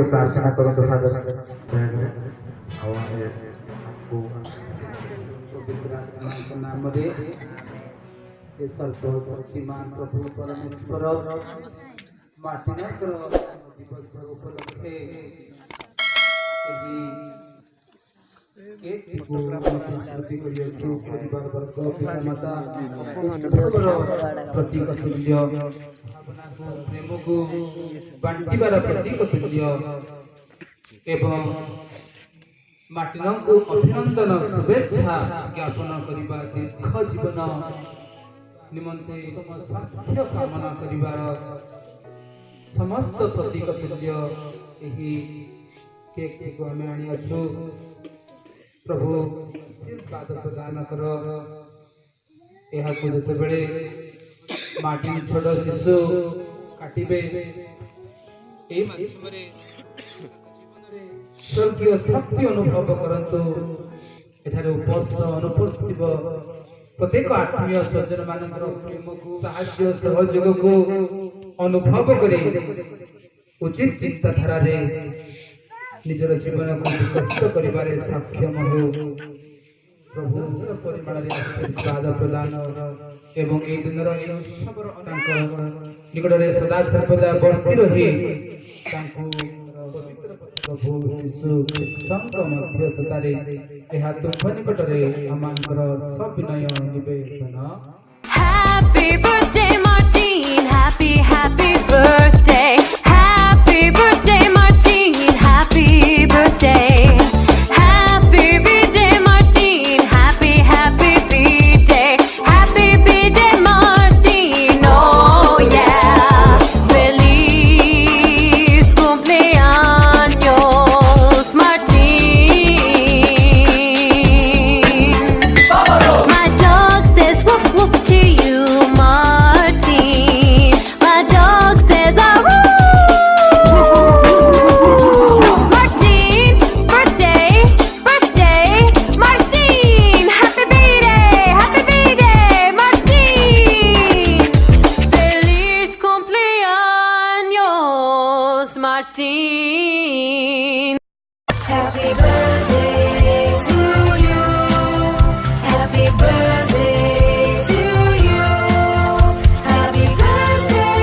प्रार्थना करो तो फादर नाममध्ये हे सर्व शक्तिमान प्रभू परमेश्वर माटिनाकर दिवस उपलक्षे परिवार वर्ग पितामाता प्रतीक तुल्य प्रेम को बांटिबार प्रतीक तुल्य एवं माटिन को अभिनंदन शुभेच्छा ज्ञापन करिबा दीर्घ जीवन निमंते स्वास्थ्य कामना करिबार समस्त प्रतीक तुल्य एही केक को आमे आनी अछु प्रभु आशीर्वाद प्रदान कर यह को जते बेले माटी छोड़ शिशु काटिबे ए माध्यमरे स्वर्गीय शक्ति अनुभव करंतु एठारे उपस्थित अनुपस्थित प्रत्येक आत्मीय स्वजन मानकर प्रेम को साहाय्य सहयोग को अनुभव करे उचित चिंताधारा रे निजर जीवन को विकसित करिबारे सक्षम हो प्रभु परिमाण रे आशीर्वाद प्रदान एवं ए दिन रो निकट रे सदा सर्वदा बंटी रही तांको प्रभु यीशु ख्रीष्टଙ୍କ ମଧ୍ୟସ୍ଥତାରେ ଏହା ତୁମ୍ଭ ନିକଟରେ ଆମଙ୍କର ସବିନୟ ନିବେଦନ। Happy birthday Martin, happy happy birthday, happy birthday Martin, happy birthday, happy birthday Martin, happy happy birthday, happy birthday Martin, oh yeah, feliz cumpleaños Martin. My dog says woof woof to you Martin, my dog says aroo. Martin, birthday, birthday, Martin, happy birthday Martin, feliz cumpleaños Martin. Happy birthday to you, happy birthday to you, happy birthday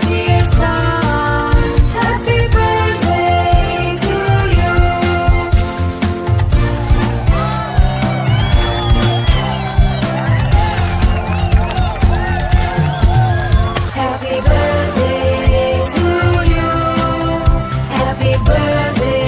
dear son, happy birthday to you. Happy birthday to you, happy birthday